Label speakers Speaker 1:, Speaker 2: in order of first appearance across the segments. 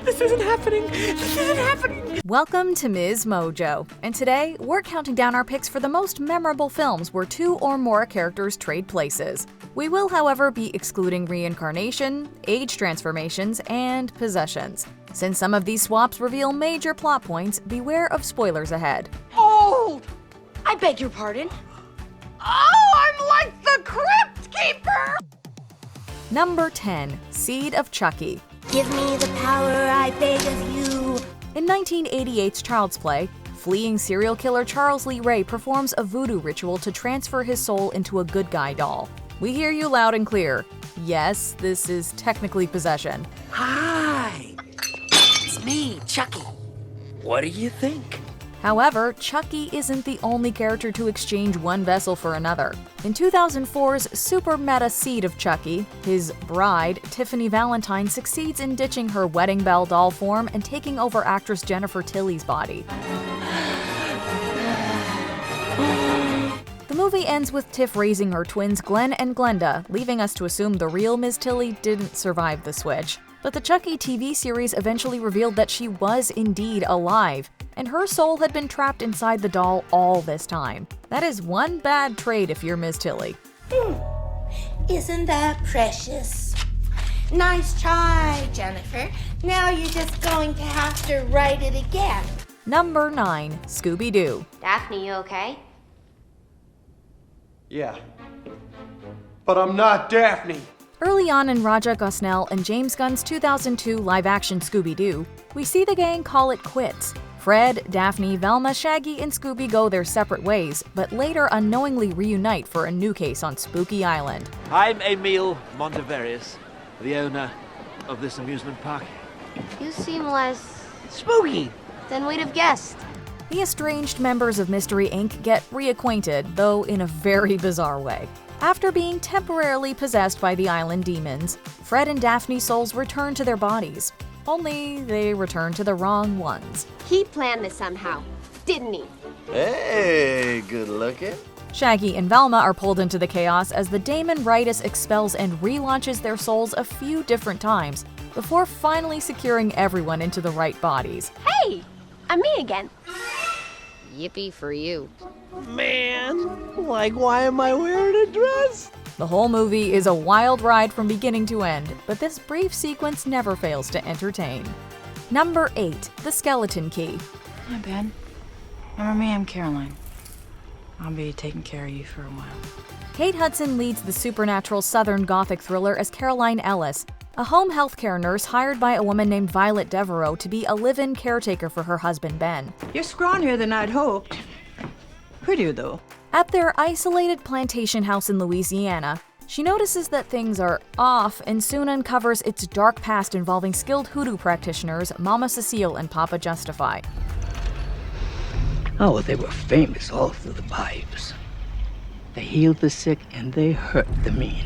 Speaker 1: This isn't happening. This isn't happening.
Speaker 2: Welcome to MsMojo, and today we're counting down our picks for the most memorable films where two or more characters trade places. We will, however, be excluding reincarnation, age transformations, and possessions. Since some of these swaps reveal major plot points, beware of spoilers ahead.
Speaker 3: Oh! I beg your pardon? Oh, I'm like the Crypt Keeper!
Speaker 2: Number 10. Seed of Chucky.
Speaker 4: Give me the power, I beg of you.
Speaker 2: In 1988's Child's Play, fleeing serial killer Charles Lee Ray performs a voodoo ritual to transfer his soul into a good guy doll. We hear you loud and clear. Yes, this is technically possession.
Speaker 1: Hi. It's me, Chucky. What do you think?
Speaker 2: However, Chucky isn't the only character to exchange one vessel for another. In 2004's super meta Seed of Chucky, his bride, Tiffany Valentine, succeeds in ditching her wedding bell doll form and taking over actress Jennifer Tilly's body. The movie ends with Tiff raising her twins Glenn and Glenda, leaving us to assume the real Ms. Tilly didn't survive the switch. But the Chucky TV series eventually revealed that she was indeed alive, and her soul had been trapped inside the doll all this time. That is one bad trade if you're Ms. Tilly.
Speaker 4: Isn't that precious? Nice try, Jennifer. Now you're just going to have to write it again.
Speaker 2: Number 9. Scooby-Doo.
Speaker 5: Daphne, you okay?
Speaker 6: Yeah. But I'm not Daphne.
Speaker 2: Early on in Raja Gosnell and James Gunn's 2002 live-action Scooby-Doo, we see the gang call it quits. Fred, Daphne, Velma, Shaggy, and Scooby go their separate ways, but later unknowingly reunite for a new case on Spooky Island.
Speaker 7: I'm Emil Monteverius, the owner of this amusement park.
Speaker 5: You seem less
Speaker 7: Spooky!
Speaker 5: than we'd have guessed.
Speaker 2: The estranged members of Mystery Inc. get reacquainted, though in a very bizarre way. After being temporarily possessed by the island demons, Fred and Daphne's souls return to their bodies. Only they return to the wrong ones.
Speaker 5: He planned this somehow, didn't he?
Speaker 8: Hey, good looking.
Speaker 2: Shaggy and Velma are pulled into the chaos as the Damon Ritus expels and relaunches their souls a few different times, before finally securing everyone into the right bodies.
Speaker 5: Hey, I'm me again. Yippee for you.
Speaker 7: Man, like why am I wearing a dress?
Speaker 2: The whole movie is a wild ride from beginning to end, but this brief sequence never fails to entertain. Number 8. The Skeleton Key.
Speaker 9: Hi, Ben. Remember me? I'm Caroline. I'll be taking care of you for a while.
Speaker 2: Kate Hudson leads the supernatural Southern Gothic thriller as Caroline Ellis, a home healthcare nurse hired by a woman named Violet Devereaux to be a live-in caretaker for her husband, Ben.
Speaker 9: You're scrawnier than I'd hoped. Prettier, though.
Speaker 2: At their isolated plantation house in Louisiana, she notices that things are off and soon uncovers its dark past involving skilled hoodoo practitioners Mama Cecile and Papa Justify.
Speaker 10: Oh, they were famous all through the bayous. They healed the sick and they hurt the mean.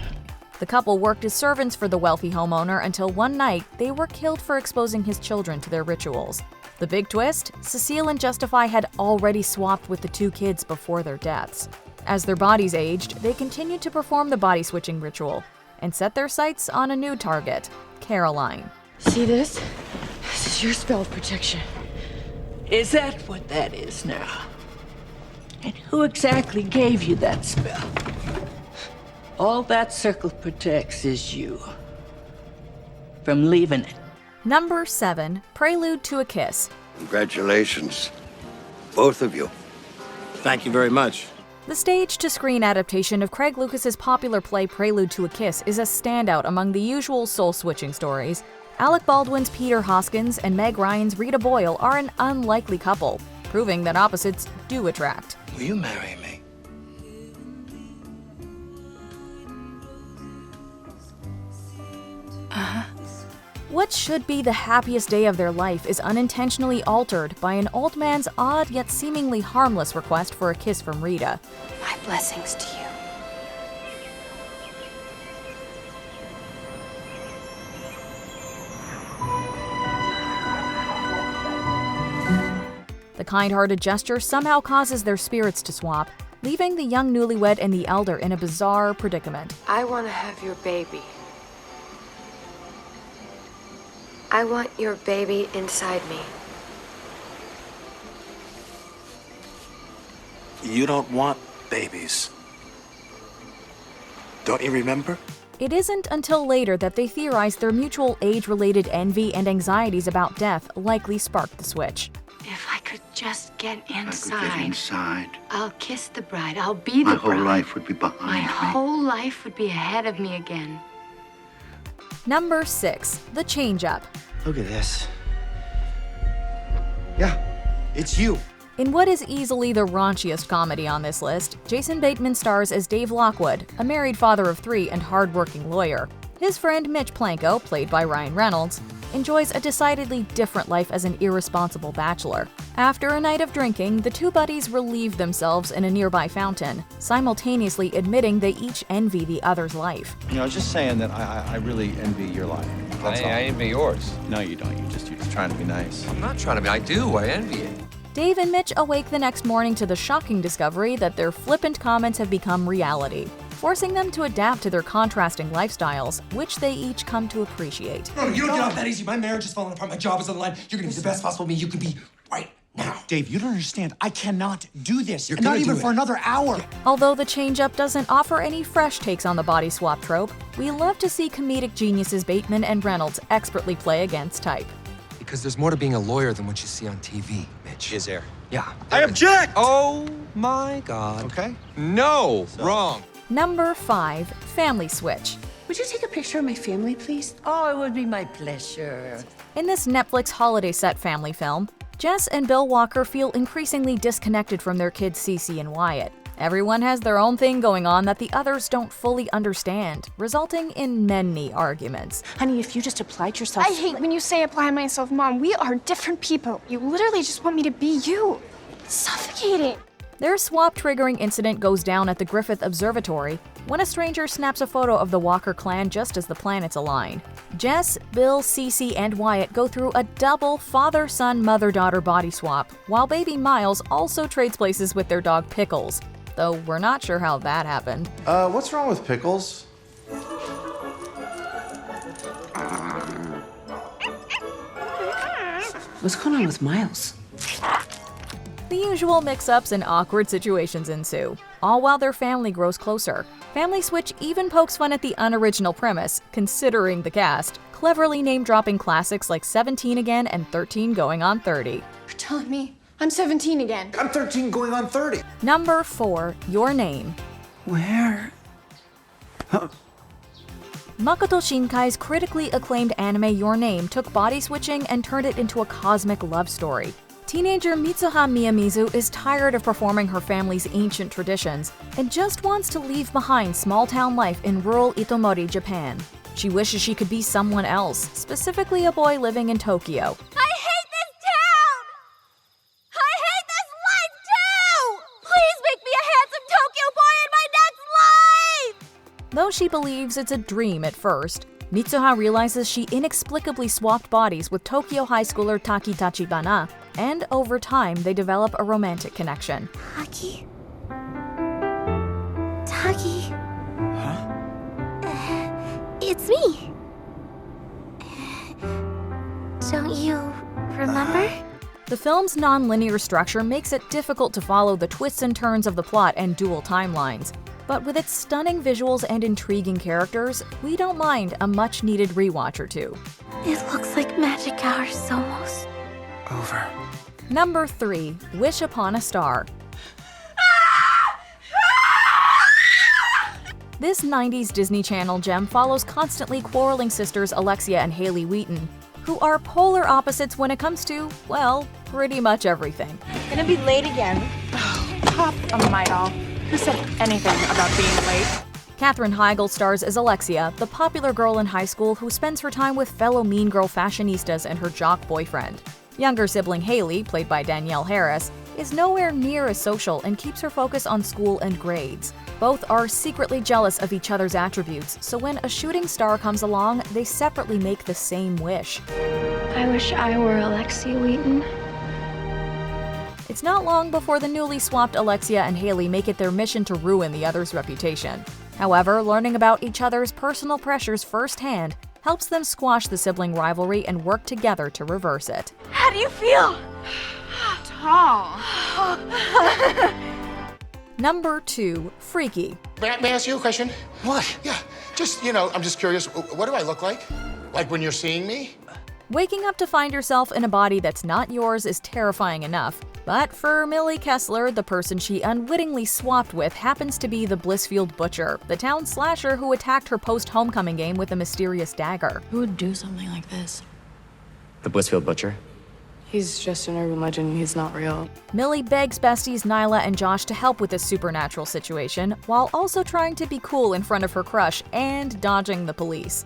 Speaker 2: The couple worked as servants for the wealthy homeowner until one night they were killed for exposing his children to their rituals. The big twist? Cecile and Justify had already swapped with the two kids before their deaths. As their bodies aged, they continued to perform the body-switching ritual and set their sights on a new target, Caroline.
Speaker 9: See this? This is your spell of protection.
Speaker 10: Is that what that is now? And who exactly gave you that spell? All that circle protects is you from leaving it.
Speaker 2: Number 7. Prelude to a Kiss.
Speaker 8: Congratulations, both of you.
Speaker 1: Thank you very much.
Speaker 2: The stage-to-screen adaptation of Craig Lucas's popular play Prelude to a Kiss is a standout among the usual soul-switching stories. Alec Baldwin's Peter Hoskins and Meg Ryan's Rita Boyle are an unlikely couple, proving that opposites do attract.
Speaker 8: Will you marry me?
Speaker 2: What should be the happiest day of their life is unintentionally altered by an old man's odd yet seemingly harmless request for a kiss from Rita.
Speaker 5: My blessings to you.
Speaker 2: The kind-hearted gesture somehow causes their spirits to swap, leaving the young newlywed and the elder in a bizarre predicament.
Speaker 3: I want to have your baby. I want your baby inside me.
Speaker 11: You don't want babies. Don't you remember?
Speaker 2: It isn't until later that they theorize their mutual age-related envy and anxieties about death likely sparked the switch.
Speaker 3: If I could just get
Speaker 8: I
Speaker 3: inside,
Speaker 8: could get inside.
Speaker 3: I'll kiss the bride. I'll be
Speaker 8: My
Speaker 3: the
Speaker 8: whole
Speaker 3: bride.
Speaker 8: life would be behind
Speaker 3: My
Speaker 8: me.
Speaker 3: whole life would be ahead of me again.
Speaker 2: Number 6. The Change-Up.
Speaker 12: Look at this. Yeah, it's you.
Speaker 2: In what is easily the raunchiest comedy on this list, Jason Bateman stars as Dave Lockwood, a married father of 3 and hard-working lawyer. His friend Mitch Planko, played by Ryan Reynolds, enjoys a decidedly different life as an irresponsible bachelor. After a night of drinking, the two buddies relieve themselves in a nearby fountain, simultaneously admitting they each envy the other's life.
Speaker 12: You know, just saying that I really envy your life. That's all.
Speaker 13: I envy yours.
Speaker 12: No, you don't. You're just trying to be nice.
Speaker 13: I'm not trying to be. I do. I envy it.
Speaker 2: Dave and Mitch awake the next morning to the shocking discovery that their flippant comments have become reality, forcing them to adapt to their contrasting lifestyles, which they each come to appreciate.
Speaker 14: No, you don't get off that easy. My marriage is falling apart. My job is on the line. You're gonna be the best possible me you can be right now.
Speaker 15: Dave, you don't understand. I cannot do this.
Speaker 14: You're
Speaker 15: Not
Speaker 14: gonna
Speaker 15: even
Speaker 14: do
Speaker 15: for
Speaker 14: it.
Speaker 15: another hour.
Speaker 2: Although the change-up doesn't offer any fresh takes on the body swap trope, we love to see comedic geniuses Bateman and Reynolds expertly play against type.
Speaker 13: Because there's more to being a lawyer than what you see on TV, Mitch.
Speaker 12: Is there?
Speaker 13: Yeah.
Speaker 12: I object!
Speaker 13: Oh my God.
Speaker 12: Okay.
Speaker 13: No, wrong.
Speaker 2: Number 5. Family Switch.
Speaker 3: Would you take a picture of my family, please?
Speaker 10: Oh, it would be my pleasure.
Speaker 2: In this Netflix holiday set family film, Jess and Bill Walker feel increasingly disconnected from their kids Cece and Wyatt. Everyone has their own thing going on that the others don't fully understand, resulting in many arguments.
Speaker 16: Honey, if you just applied yourself...
Speaker 17: I hate when you say apply myself, Mom. We are different people. You literally just want me to be you. It's suffocating.
Speaker 2: Their swap-triggering incident goes down at the Griffith Observatory when a stranger snaps a photo of the Walker clan just as the planets align. Jess, Bill, Cece, and Wyatt go through a double father-son, mother-daughter body swap, while baby Miles also trades places with their dog Pickles, though we're not sure how that happened.
Speaker 18: What's wrong with Pickles?
Speaker 10: What's going on with Miles?
Speaker 2: The usual mix-ups and awkward situations ensue, all while their family grows closer. Family Switch even pokes fun at the unoriginal premise, considering the cast, cleverly name-dropping classics like 17 Again and 13 Going on 30.
Speaker 17: You're telling me I'm 17 again.
Speaker 15: I'm 13 going on 30.
Speaker 2: Number 4. Your Name.
Speaker 10: Where?
Speaker 2: Makoto Shinkai's critically acclaimed anime Your Name took body switching and turned it into a cosmic love story. Teenager Mitsuha Miyamizu is tired of performing her family's ancient traditions and just wants to leave behind small-town life in rural Itomori, Japan. She wishes she could be someone else, specifically a boy living in Tokyo.
Speaker 17: I hate this town! I hate this life too! Please make me a handsome Tokyo boy in my next life!
Speaker 2: Though she believes it's a dream at first, Mitsuha realizes she inexplicably swapped bodies with Tokyo high schooler Taki Tachibana, and over time they develop a romantic connection.
Speaker 17: Taki? Taki?
Speaker 12: Huh?
Speaker 17: It's me. Don't you remember?
Speaker 2: The film's non-linear structure makes it difficult to follow the twists and turns of the plot and dual timelines. But with its stunning visuals and intriguing characters, we don't mind a much-needed rewatch or two.
Speaker 17: It looks like magic hours almost.
Speaker 12: Over.
Speaker 2: Number 3. Wish Upon a Star. This 90s Disney Channel gem follows constantly quarreling sisters Alexia and Haley Wheaton, who are polar opposites when it comes to, well, pretty much everything.
Speaker 16: Gonna be late again. Pop a mite. Who said anything about being late?
Speaker 2: Katherine Heigl stars as Alexia, the popular girl in high school who spends her time with fellow mean girl fashionistas and her jock boyfriend. Younger sibling Haley, played by Danielle Harris, is nowhere near as social and keeps her focus on school and grades. Both are secretly jealous of each other's attributes, so when a shooting star comes along, they separately make the same wish.
Speaker 17: I wish I were Alexia Wheaton.
Speaker 2: It's not long before the newly swapped Alexia and Haley make it their mission to ruin the other's reputation. However, learning about each other's personal pressures firsthand, helps them squash the sibling rivalry and work together to reverse it.
Speaker 3: How do you feel?
Speaker 16: Tall.
Speaker 2: Number 2. Freaky.
Speaker 19: May I ask you a question? What? Yeah, just, I'm just curious. What do I look like? Like when you're seeing me?
Speaker 2: Waking up to find yourself in a body that's not yours is terrifying enough. But for Millie Kessler, the person she unwittingly swapped with happens to be the Blissfield Butcher, the town slasher who attacked her post-homecoming game with a mysterious dagger.
Speaker 9: Who would do something like this?
Speaker 20: The Blissfield Butcher?
Speaker 16: He's just an urban legend. He's not real.
Speaker 2: Millie begs besties Nyla and Josh to help with this supernatural situation, while also trying to be cool in front of her crush and dodging the police.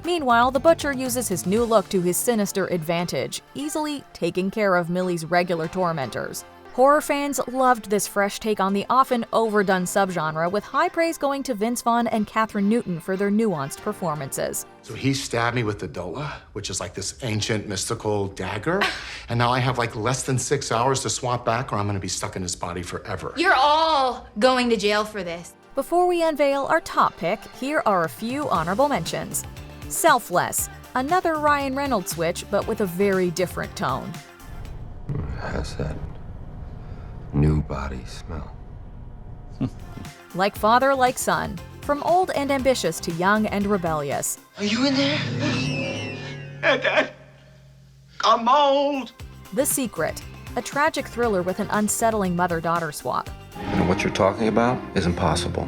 Speaker 2: Meanwhile, the Butcher uses his new look to his sinister advantage, easily taking care of Millie's regular tormentors. Horror fans loved this fresh take on the often overdone subgenre, with high praise going to Vince Vaughn and Catherine Newton for their nuanced performances.
Speaker 19: So he stabbed me with the dola, which is like this ancient mystical dagger, and now I have like less than 6 hours to swap back or I'm gonna be stuck in his body forever.
Speaker 17: You're all going to jail for this.
Speaker 2: Before we unveil our top pick, here are a few honorable mentions. Selfless, another Ryan Reynolds switch, but with a very different tone.
Speaker 13: How's that new body smell?
Speaker 2: Like Father, Like Son, from old and ambitious to young and rebellious.
Speaker 14: Are you in there?
Speaker 6: Hey, Dad. I'm old.
Speaker 2: The Secret, a tragic thriller with an unsettling mother-daughter swap.
Speaker 12: And what you're talking about is impossible.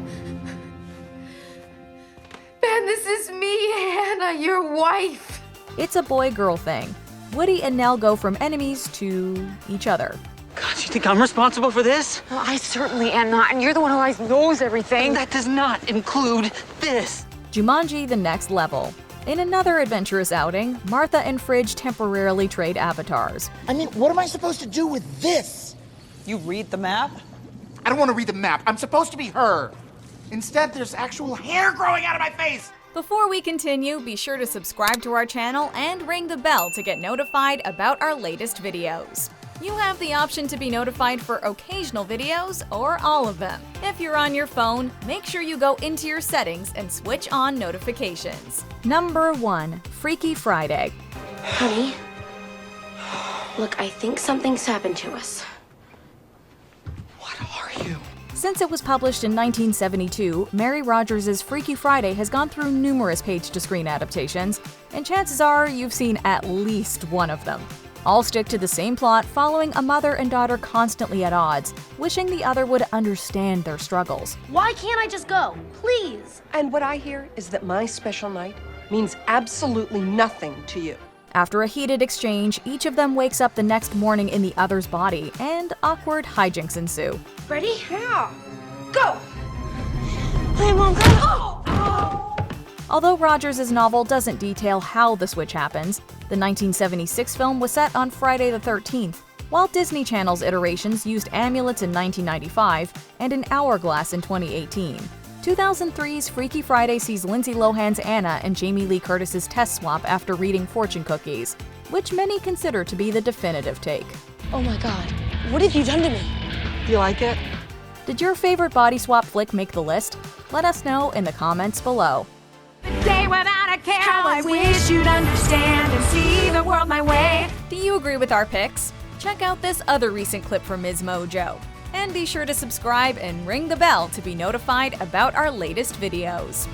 Speaker 3: Ben, this is me, Hannah, your wife.
Speaker 2: It's a boy-girl thing. Woody and Nell go from enemies to each other.
Speaker 20: God, you think I'm responsible for this?
Speaker 16: Well, I certainly am not, and you're the one who always knows everything.
Speaker 20: And that does not include this.
Speaker 2: Jumanji: The Next Level. In another adventurous outing, Martha and Fridge temporarily trade avatars.
Speaker 15: I mean, what am I supposed to do with this?
Speaker 21: You read the map?
Speaker 14: I don't want to read the map. I'm supposed to be her. Instead, there's actual hair growing out of my face.
Speaker 2: Before we continue, be sure to subscribe to our channel and ring the bell to get notified about our latest videos. You have the option to be notified for occasional videos or all of them. If you're on your phone, make sure you go into your settings and switch on notifications. Number 1. Freaky Friday.
Speaker 3: Honey, look, I think something's happened to us.
Speaker 2: Since it was published in 1972, Mary Rogers' Freaky Friday has gone through numerous page-to-screen adaptations, and chances are you've seen at least one of them. All stick to the same plot, following a mother and daughter constantly at odds, wishing the other would understand their struggles.
Speaker 17: Why can't I just go? Please.
Speaker 22: And what I hear is that my special night means absolutely nothing to you.
Speaker 2: After a heated exchange, each of them wakes up the next morning in the other's body, and awkward hijinks ensue.
Speaker 3: Ready?
Speaker 22: Yeah. Go!
Speaker 3: Hey, Mom, go! Oh!
Speaker 2: Although Rogers' novel doesn't detail how the switch happens, the 1976 film was set on Friday the 13th, while Disney Channel's iterations used amulets in 1995 and an hourglass in 2018. 2003's Freaky Friday sees Lindsay Lohan's Anna and Jamie Lee Curtis's test swap after reading fortune cookies, which many consider to be the definitive take.
Speaker 3: Oh my God, what have you done to me?
Speaker 22: You like it?
Speaker 2: Did your favorite body swap flick make the list? Let us know in the comments below.
Speaker 17: Day without a care, how I wish you'd understand and see the world my way.
Speaker 2: Do you agree with our picks? Check out this other recent clip from MsMojo. And be sure to subscribe and ring the bell to be notified about our latest videos.